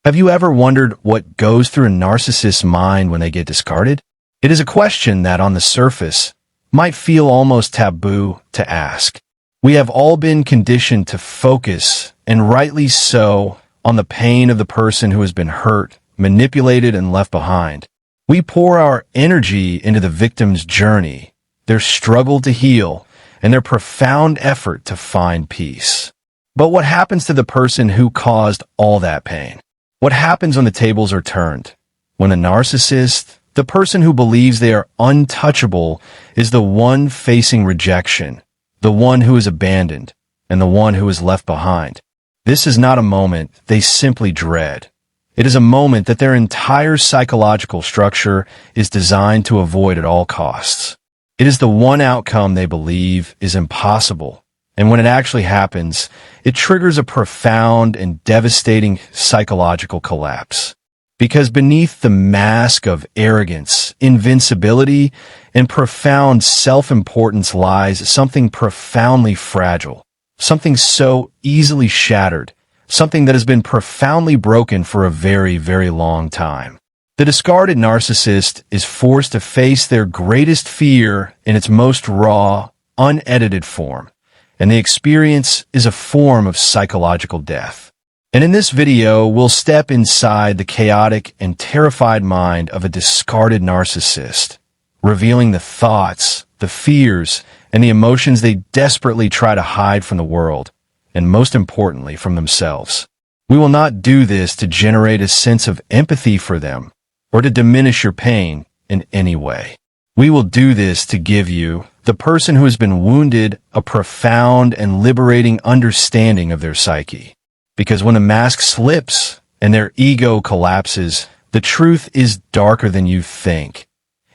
Have you ever wondered what goes through a narcissist's mind when they get discarded? It is a question that, on the surface, might feel almost taboo to ask. We have all been conditioned to focus, and rightly so, on the pain of the person who has been hurt, manipulated, and left behind. We pour our energy into the victim's journey, their struggle to heal, and their profound effort to find peace. But what happens to the person who caused all that pain? What happens when the tables are turned? When the narcissist, the person who believes they are untouchable, is the one facing rejection, the one who is abandoned, and the one who is left behind. This is not a moment they simply dread. It is a moment that their entire psychological structure is designed to avoid at all costs. It is the one outcome they believe is impossible, and when it actually happens, it triggers a profound and devastating psychological collapse. Because beneath the mask of arrogance, invincibility, and profound self-importance lies something profoundly fragile, something so easily shattered, something that has been profoundly broken for a very, very long time. The discarded narcissist is forced to face their greatest fear in its most raw, unedited form, and the experience is a form of psychological death. And in this video, we'll step inside the chaotic and terrified mind of a discarded narcissist, revealing the thoughts, the fears, and the emotions they desperately try to hide from the world, and most importantly, from themselves. We will not do this to generate a sense of empathy for them, or to diminish your pain in any way. We will do this to give you, the person who has been wounded, a profound and liberating understanding of their psyche. Because when a mask slips and their ego collapses, the truth is darker than you think.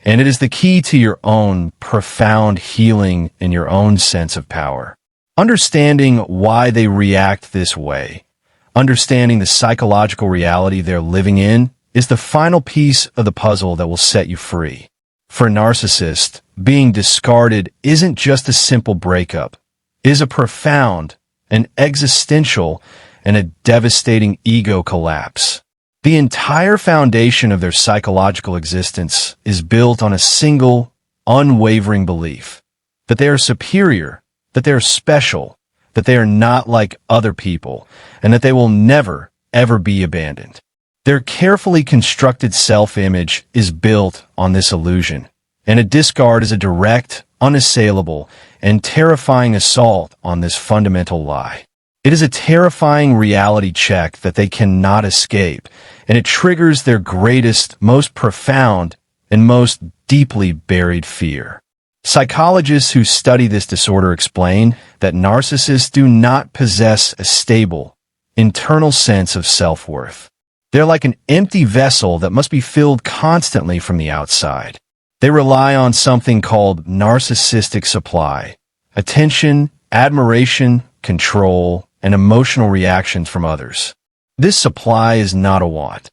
And it is the key to your own profound healing and your own sense of power. Understanding why they react this way, understanding the psychological reality they're living in, is the final piece of the puzzle that will set you free. For a narcissist, being discarded isn't just a simple breakup. It is a profound, an existential, and a devastating ego collapse. The entire foundation of their psychological existence is built on a single, unwavering belief that they are superior, that they are special, that they are not like other people, and that they will never, ever be abandoned. Their carefully constructed self-image is built on this illusion, and a discard is a direct, unassailable, and terrifying assault on this fundamental lie. It is a terrifying reality check that they cannot escape, and it triggers their greatest, most profound, and most deeply buried fear. Psychologists who study this disorder explain that narcissists do not possess a stable, internal sense of self-worth. They're like an empty vessel that must be filled constantly from the outside. They rely on something called narcissistic supply: attention, admiration, control, and emotional reactions from others. This supply is not a want.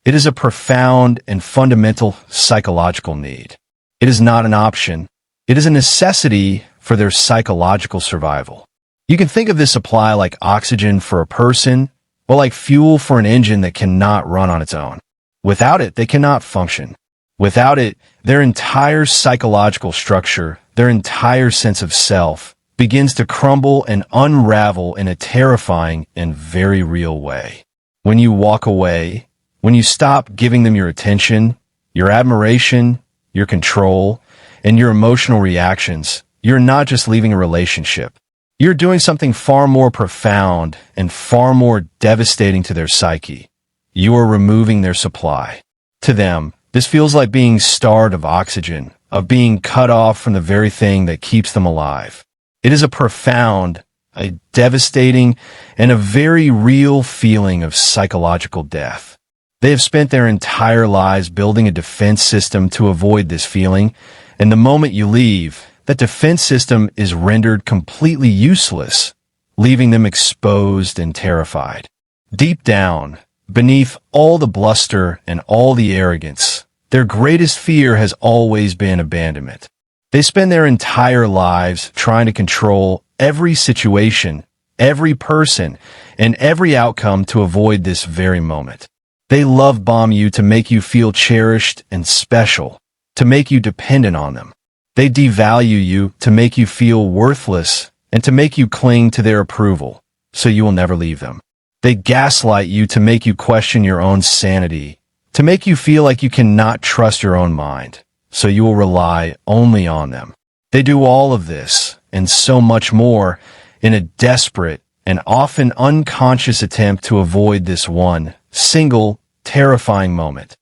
It is a profound and fundamental psychological need. It is not an option. It is a necessity for their psychological survival. You can think of this supply like oxygen for a person, or like fuel for an engine that cannot run on its own. Without it, they cannot function. Without it, their entire psychological structure, their entire sense of self, begins to crumble and unravel in a terrifying and very real way. When you walk away, when you stop giving them your attention, your admiration, your control, and your emotional reactions, you're not just leaving a relationship. You're doing something far more profound and far more devastating to their psyche. You are removing their supply. To them, this feels like being starved of oxygen, of being cut off from the very thing that keeps them alive. It is a profound, a devastating, and a very real feeling of psychological death. They have spent their entire lives building a defense system to avoid this feeling, and the moment you leave, that defense system is rendered completely useless, leaving them exposed and terrified. Deep down, beneath all the bluster and all the arrogance, their greatest fear has always been abandonment. They spend their entire lives trying to control every situation, every person, and every outcome to avoid this very moment. They love bomb you to make you feel cherished and special, to make you dependent on them. They devalue you to make you feel worthless and to make you cling to their approval, so you will never leave them. They gaslight you to make you question your own sanity, to make you feel like you cannot trust your own mind, so you will rely only on them. They do all of this, and so much more, in a desperate and often unconscious attempt to avoid this one, single, terrifying moment.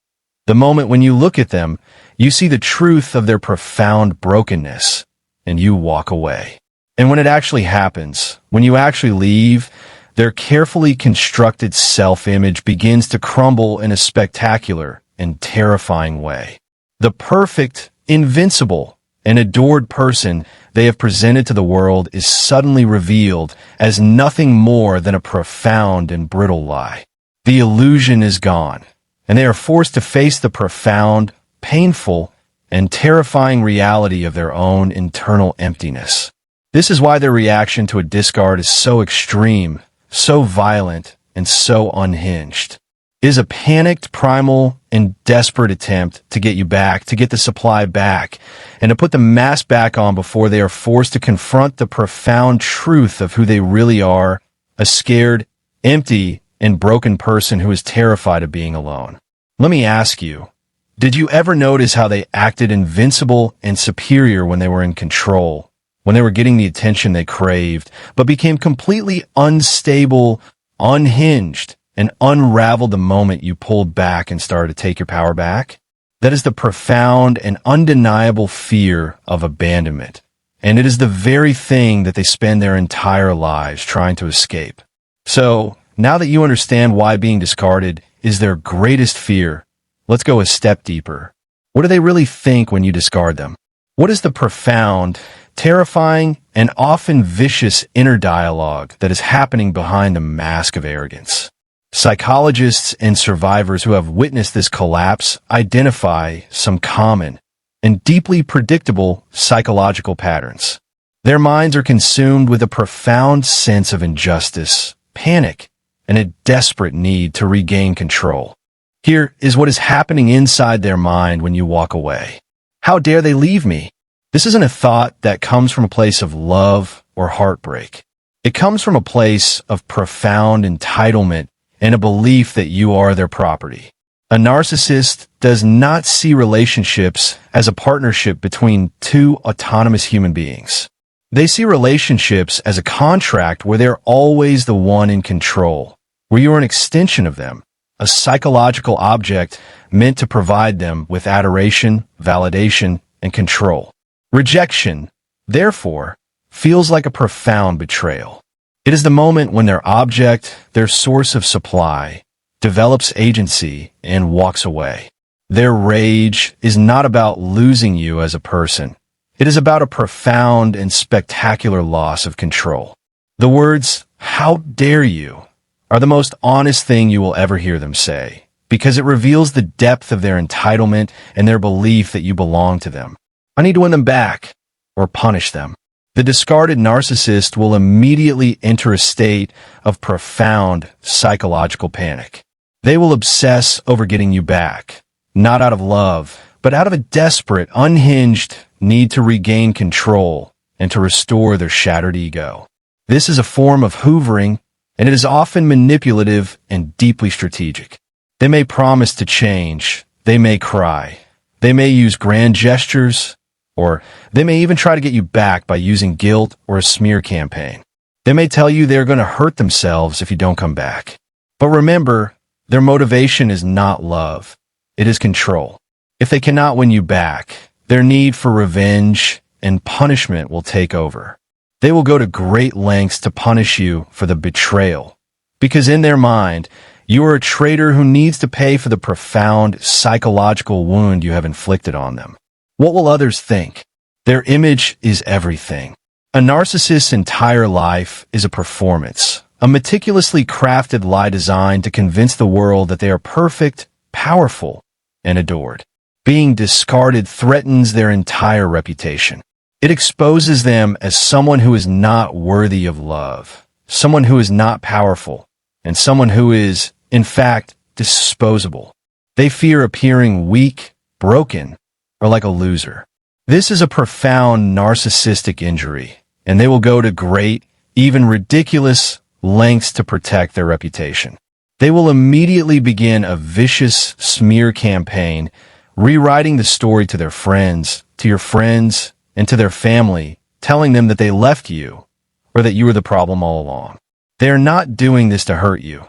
The moment when you look at them, you see the truth of their profound brokenness, and you walk away. And when it actually happens, when you actually leave, their carefully constructed self-image begins to crumble in a spectacular and terrifying way. The perfect, invincible, and adored person they have presented to the world is suddenly revealed as nothing more than a profound and brittle lie. The illusion is gone, and they are forced to face the profound, painful, and terrifying reality of their own internal emptiness. This is why their reaction to a discard is so extreme, so violent, and so unhinged. It is a panicked, primal, and desperate attempt to get you back, to get the supply back, and to put the mask back on before they are forced to confront the profound truth of who they really are, a scared, empty, and broken person who is terrified of being alone. Let me ask you, did you ever notice how they acted invincible and superior when they were in control, when they were getting the attention they craved, but became completely unstable, unhinged, and unraveled the moment you pulled back and started to take your power back? That is the profound and undeniable fear of abandonment, and it is the very thing that they spend their entire lives trying to escape. So, now that you understand why being discarded is their greatest fear, let's go a step deeper. What do they really think when you discard them? What is the profound, terrifying, and often vicious inner dialogue that is happening behind the mask of arrogance? Psychologists and survivors who have witnessed this collapse identify some common and deeply predictable psychological patterns. Their minds are consumed with a profound sense of injustice, panic, and a desperate need to regain control. Here is what is happening inside their mind when you walk away. How dare they leave me? This isn't a thought that comes from a place of love or heartbreak. It comes from a place of profound entitlement and a belief that you are their property. A narcissist does not see relationships as a partnership between two autonomous human beings. They see relationships as a contract where they're always the one in control, where you are an extension of them, a psychological object meant to provide them with adoration, validation, and control. Rejection, therefore, feels like a profound betrayal. It is the moment when their object, their source of supply, develops agency and walks away. Their rage is not about losing you as a person. It is about a profound and spectacular loss of control. The words, "How dare you?" are the most honest thing you will ever hear them say, because it reveals the depth of their entitlement and their belief that you belong to them. I need to win them back, or punish them. The discarded narcissist will immediately enter a state of profound psychological panic. They will obsess over getting you back, not out of love, but out of a desperate, unhinged need to regain control and to restore their shattered ego. This is a form of hoovering, and it is often manipulative and deeply strategic. They may promise to change, they may cry, they may use grand gestures, or they may even try to get you back by using guilt or a smear campaign. They may tell you they're going to hurt themselves if you don't come back. But remember, their motivation is not love, it is control. If they cannot win you back, their need for revenge and punishment will take over. They will go to great lengths to punish you for the betrayal, because in their mind, you are a traitor who needs to pay for the profound psychological wound you have inflicted on them. What will others think? Their image is everything. A narcissist's entire life is a performance, a meticulously crafted lie designed to convince the world that they are perfect, powerful, and adored. Being discarded threatens their entire reputation. It exposes them as someone who is not worthy of love, someone who is not powerful, and someone who is, in fact, disposable. They fear appearing weak, broken, or like a loser. This is a profound narcissistic injury, and they will go to great, even ridiculous, lengths to protect their reputation. They will immediately begin a vicious smear campaign, rewriting the story to their friends, to your friends, and to their family, telling them that they left you, or that you were the problem all along. They are not doing this to hurt you.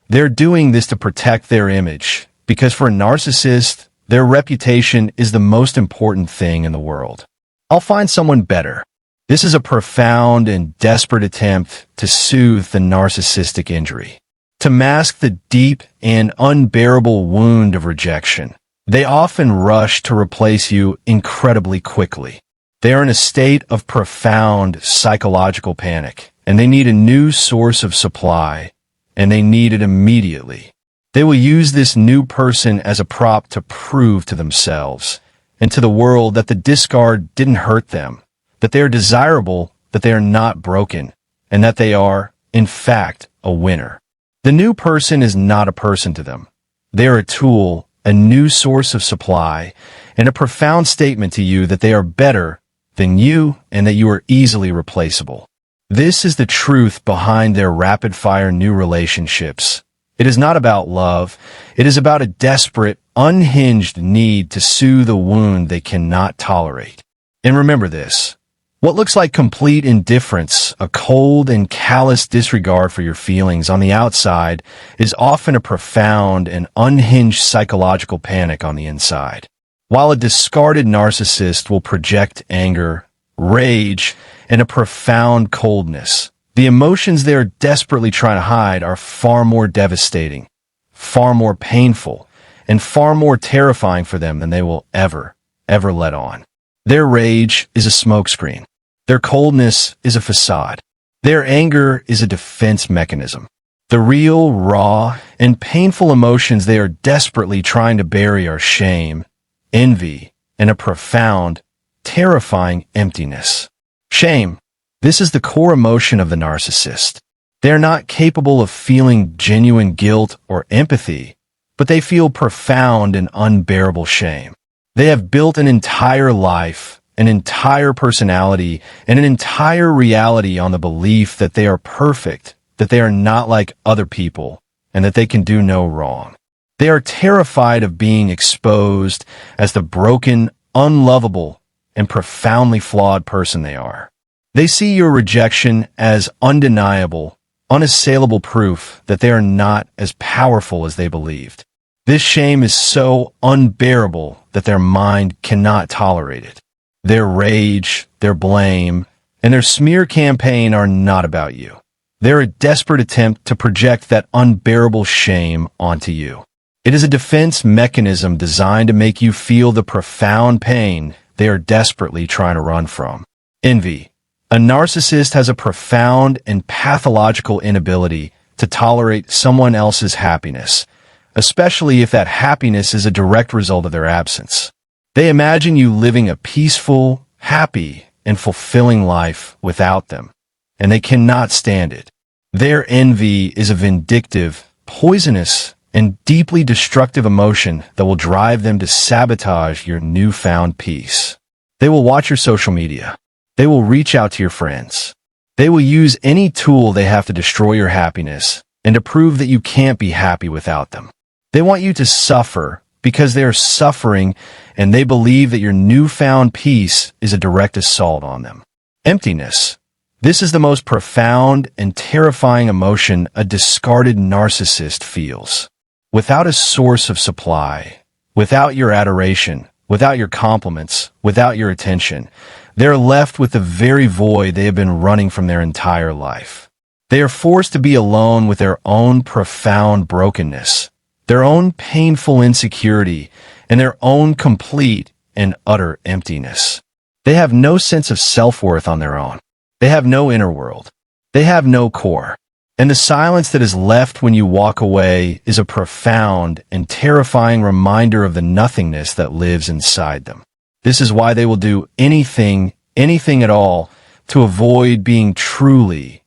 They're doing this to protect their image, because for a narcissist, their reputation is the most important thing in the world. I'll find someone better. This is a profound and desperate attempt to soothe the narcissistic injury, to mask the deep and unbearable wound of rejection. They often rush to replace you incredibly quickly. They are in a state of profound psychological panic, and they need a new source of supply, and they need it immediately. They will use this new person as a prop to prove to themselves and to the world that the discard didn't hurt them, that they are desirable, that they are not broken, and that they are, in fact, a winner. The new person is not a person to them. They are a tool, a new source of supply, and a profound statement to you that they are better than you and that you are easily replaceable. This is the truth behind their rapid-fire new relationships. It is not about love. It is about a desperate, unhinged need to soothe a wound they cannot tolerate. And remember this. What looks like complete indifference, a cold and callous disregard for your feelings on the outside, is often a profound and unhinged psychological panic on the inside. While a discarded narcissist will project anger, rage, and a profound coldness, the emotions they are desperately trying to hide are far more devastating, far more painful, and far more terrifying for them than they will ever let on. Their rage is a smokescreen. Their coldness is a facade. Their anger is a defense mechanism. The real, raw, and painful emotions they are desperately trying to bury are shame, envy, and a profound, terrifying emptiness. Shame. This is the core emotion of the narcissist. They are not capable of feeling genuine guilt or empathy, but they feel profound and unbearable shame. They have built an entire life, an entire personality, and an entire reality on the belief that they are perfect, that they are not like other people, and that they can do no wrong. They are terrified of being exposed as the broken, unlovable, and profoundly flawed person they are. They see your rejection as undeniable, unassailable proof that they are not as powerful as they believed. This shame is so unbearable that their mind cannot tolerate it. Their rage, their blame, and their smear campaign are not about you. They're a desperate attempt to project that unbearable shame onto you. It is a defense mechanism designed to make you feel the profound pain they are desperately trying to run from. Envy. A narcissist has a profound and pathological inability to tolerate someone else's happiness, especially if that happiness is a direct result of their absence. They imagine you living a peaceful, happy, and fulfilling life without them, and they cannot stand it. Their envy is a vindictive, poisonous, and deeply destructive emotion that will drive them to sabotage your newfound peace. They will watch your social media. They will reach out to your friends. They will use any tool they have to destroy your happiness and to prove that you can't be happy without them. They want you to suffer because they are suffering and they believe that your newfound peace is a direct assault on them. Emptiness. This is the most profound and terrifying emotion a discarded narcissist feels. Without a source of supply, without your adoration, without your compliments, without your attention, they're left with the very void they have been running from their entire life. They are forced to be alone with their own profound brokenness, their own painful insecurity, and their own complete and utter emptiness. They have no sense of self-worth on their own. They have no inner world. They have no core. And the silence that is left when you walk away is a profound and terrifying reminder of the nothingness that lives inside them. This is why they will do anything at all, to avoid being truly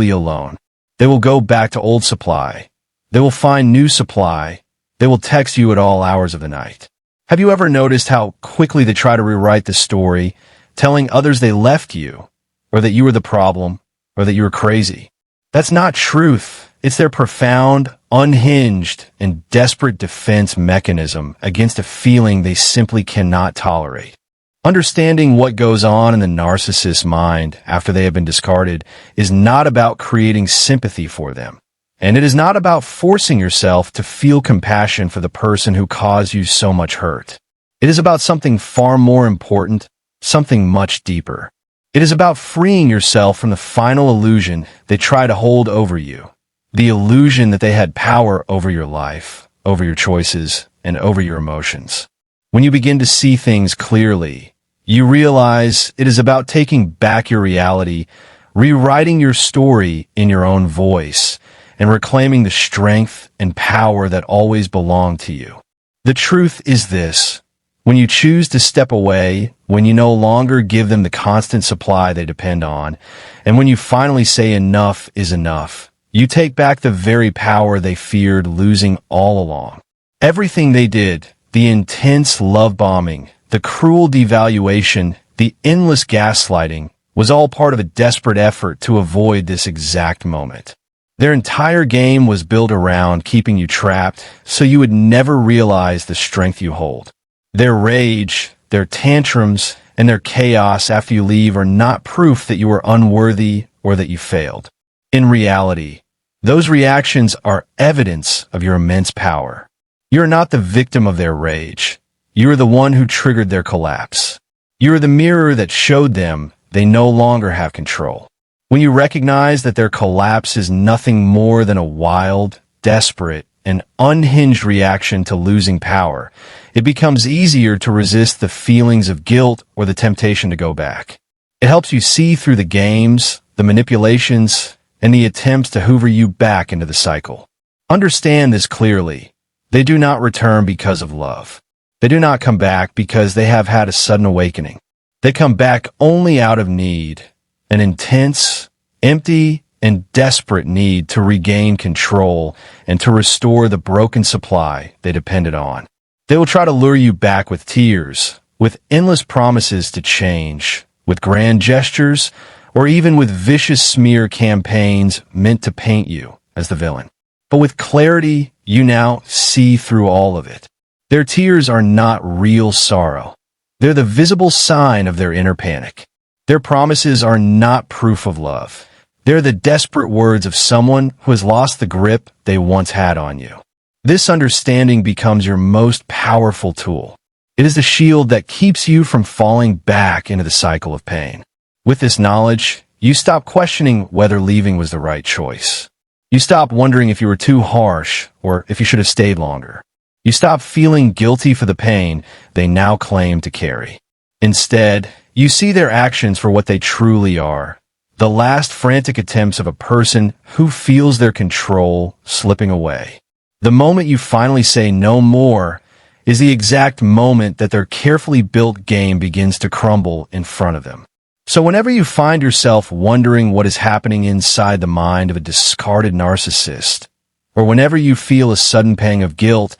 alone. They will go back to old supply. They will find new supply, They will text you at all hours of the night. Have you ever noticed how quickly they try to rewrite the story, telling others they left you, or that you were the problem, or that you were crazy? That's not truth. It's their profound, unhinged, and desperate defense mechanism against a feeling they simply cannot tolerate. Understanding what goes on in the narcissist's mind after they have been discarded is not about creating sympathy for them. And it is not about forcing yourself to feel compassion for the person who caused you so much hurt. It is about something far more important, something much deeper. It is about freeing yourself from the final illusion they try to hold over you. The illusion that they had power over your life, over your choices, and over your emotions. When you begin to see things clearly, you realize it is about taking back your reality, rewriting your story in your own voice, and reclaiming the strength and power that always belonged to you. The truth is this: when you choose to step away, when you no longer give them the constant supply they depend on, and when you finally say enough is enough, you take back the very power they feared losing all along. Everything they did, the intense love bombing, the cruel devaluation, the endless gaslighting, was all part of a desperate effort to avoid this exact moment. Their entire game was built around keeping you trapped so you would never realize the strength you hold. Their rage, their tantrums, and their chaos after you leave are not proof that you are unworthy or that you failed. In reality, those reactions are evidence of your immense power. You are not the victim of their rage. You are the one who triggered their collapse. You are the mirror that showed them they no longer have control. When you recognize that their collapse is nothing more than a wild, desperate, and unhinged reaction to losing power, it becomes easier to resist the feelings of guilt or the temptation to go back. It helps you see through the games, the manipulations, and the attempts to hoover you back into the cycle. Understand this clearly. They do not return because of love. They do not come back because they have had a sudden awakening. They come back only out of need, an intense, empty, and desperate need to regain control and to restore the broken supply they depended on. They will try to lure you back with tears, with endless promises to change, with grand gestures, or even with vicious smear campaigns meant to paint you as the villain. But with clarity, you now see through all of it. Their tears are not real sorrow. They're the visible sign of their inner panic. Their promises are not proof of love. They're the desperate words of someone who has lost the grip they once had on you. This understanding becomes your most powerful tool. It is the shield that keeps you from falling back into the cycle of pain. With this knowledge, you stop questioning whether leaving was the right choice. You stop wondering if you were too harsh or if you should have stayed longer. You stop feeling guilty for the pain they now claim to carry. Instead, you see their actions for what they truly are: the last frantic attempts of a person who feels their control slipping away. The moment you finally say no more is the exact moment that their carefully built game begins to crumble in front of them. So whenever you find yourself wondering what is happening inside the mind of a discarded narcissist, or whenever you feel a sudden pang of guilt,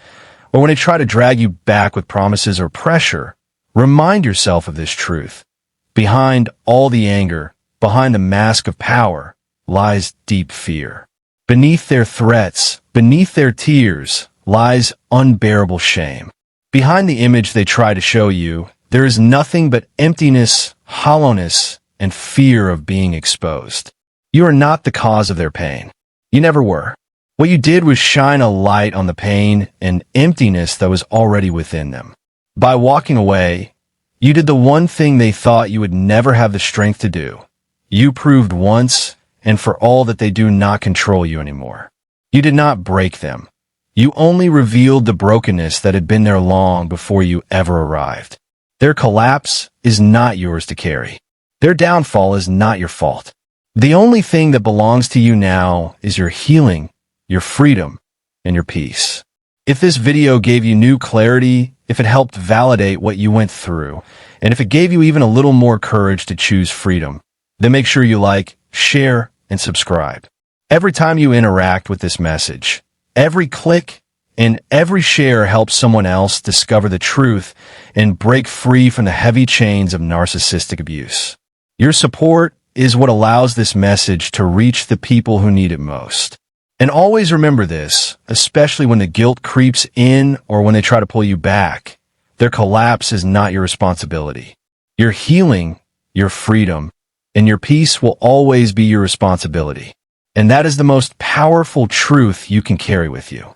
or when they try to drag you back with promises or pressure, remind yourself of this truth. Behind all the anger, behind the mask of power, lies deep fear. Beneath their threats, beneath their tears, lies unbearable shame. Behind the image they try to show you, there is nothing but emptiness, hollowness, and fear of being exposed. You are not the cause of their pain. You never were. What you did was shine a light on the pain and emptiness that was already within them. By walking away, you did the one thing they thought you would never have the strength to do. You proved once and for all that they do not control you anymore. You did not break them. You only revealed the brokenness that had been there long before you ever arrived. Their collapse is not yours to carry. Their downfall is not your fault. The only thing that belongs to you now is your healing, your freedom, and your peace. If this video gave you new clarity, if it helped validate what you went through, and if it gave you even a little more courage to choose freedom, then make sure you like, share, and subscribe. Every time you interact with this message, every click, and every share helps someone else discover the truth and break free from the heavy chains of narcissistic abuse. Your support is what allows this message to reach the people who need it most. And always remember this, especially when the guilt creeps in or when they try to pull you back. Their collapse is not your responsibility. Your healing, your freedom, and your peace will always be your responsibility. And that is the most powerful truth you can carry with you.